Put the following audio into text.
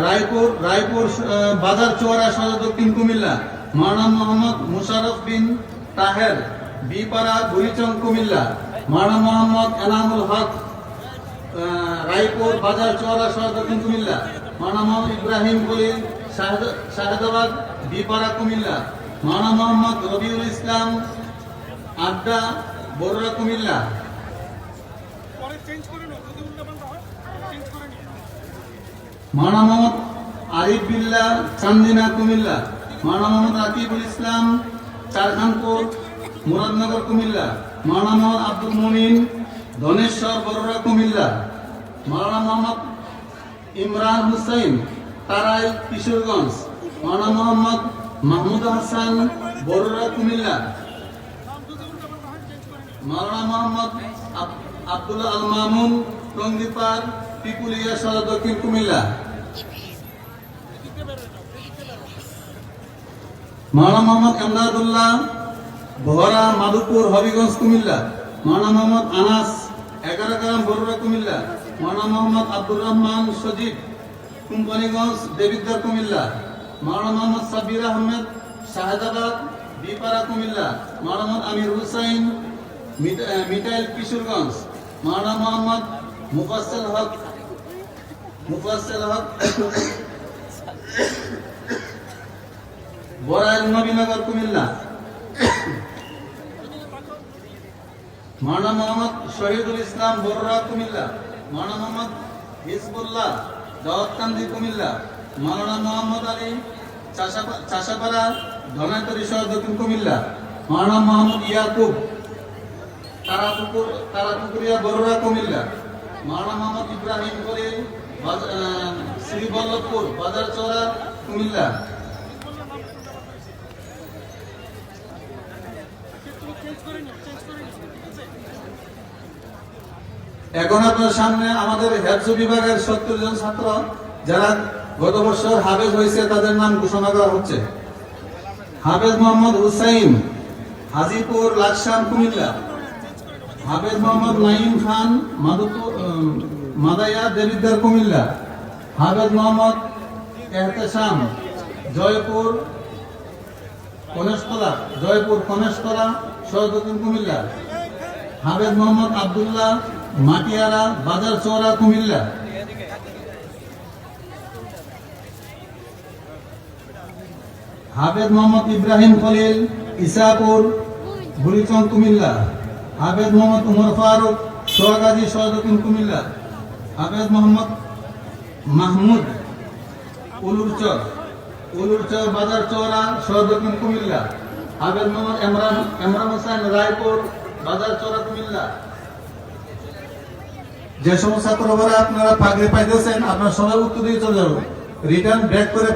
রায়পুর বাজার চৌরা সদর দক্ষিণ কুমিল্লা। মাওলানা মোহাম্মদ মুশাররফ বিন তাহের বিপাড়া বুড়িচং কুমিল্লা। মাওলানা মোহাম্মদ এনামুল হক রায়পুর বাজার চৌরা সদর দক্ষিণ কুমিল্লা। মাওলানা মোহাম্মদ ইব্রাহিম খলিল শাহাদাবাদ বিপাড়া কুমিল্লা। মাওলানা মোহাম্মদ রবিউল ইসলাম আড্ডা বরুড়া কুমিল্লা। মাওলানা মোহাম্মদ আরিফ বিল্লাহ চান্দিনা কুমিল্লা। মাওলানা মোহাম্মদ আকিবুল ইসলাম চারখানপুর মুরাদনগর কুমিল্লা। মাওলানা মোহাম্মদ আব্দুল মুমিন ধনেশ্বর বরুড়া কুমিল্লা। মাওলানা মোহাম্মদ ইমরান হুসাইন তারাই কিশোরগঞ্জ। মাওলানা মোহাম্মদ মাহমুদ হাসান বরুড়া কুমিল্লা। মাওলানা মোহাম্মদ আব্দুল্লাহ আল মামুন টঙ্গিপাড় পিপুলিয়া সদর দক্ষিণ কুমিল্লা। মাওলানা মোহাম্মদ এমদাদুল্লাহ বহরা মাধুপুর হবিগঞ্জ কুমিল্লা। মাওলানা মোহাম্মদ আনাস 11 গ্রাম বরুড়া কুমিল্লা। মাওলানা মোহাম্মদ আব্দুর রহমান সজীব কোম্পানিগঞ্জ দেবিদ্বার কুমিল্লা। মাওলানা মোহাম্মদ সাব্বির আহমেদ শাহাদাবাদ বিপাড়া কুমিল্লা। মাওলানা মোহাম্মদ আমির হুসাইন মিটাইল কিশোরগঞ্জ। মাওলানা মোহাম্মদ মুফাসসল হক বরাইল নবীনগর কুমিল্লা। মাওলানা মোহাম্মদ শহীদুল ইসলাম বরুড়া কুমিল্লা। মাওলানা মোহাম্মদ হিজবুল্লাহ দাউদকান্দি কুমিল্লা। মাওলানা মোহাম্মদ আলী চাষাপাড়া ধনাইতরি সদর দক্ষিণ কুমিল্লা। মাওলানা মোহাম্মদ ইয়াকুব তারাপুকুরিয়া বরুড়া কুমিল্লা। মাওলানা মোহাম্মদ ইব্রাহিম খলিল শ্রীবল্লভপুর বাজার চৌরা কুমিল্লা। এখন আপনার সামনে আমাদের হেফজ বিভাগের 70 জন ছাত্র যারা গত বছর হাফেজ হয়েছে তাদের নাম ঘোষণা করা হচ্ছে। হাফেজ মোহাম্মদ হুসাইন হাজিপুর লাকসাম কুমিল্লা। হাফেজ মোহাম্মদ নাইম খান মাদায়া দেবিদ্বার কুমিল্লা। হাফেজ মোহাম্মদ এহতেশাম জয়পুর কনেশতলা সদর দক্ষিণ কুমিল্লা। হাফেজ মোহাম্মদ আব্দুল্লাহ মাটিয়ারা বাজার চৌরা কুমিল্লা। হাফেজ মোহাম্মদ ইব্রাহিম খলিল ইসাপুর বুড়িচং কুমিল্লা। হাফেজ মোহাম্মদ উমর ফারুক সোহাগাজী সদর দক্ষিণ কুমিল্লা। হাফেজ মোহাম্মদ মাহমুদ উলুরচর বাজার চৌরা সদর দক্ষিণ কুমিল্লা। হাফেজ মোহাম্মদ এমরান হোসেন রায়পুর বাজার চৌরা কুমিল্লা। যে সমস্ত ছাত্ররা আপনারা পাগড়ি পাইতেছেন আপনারা সবাই উত্তর দিয়ে চলে যাবেন, রিটার্ন ব্যাক করে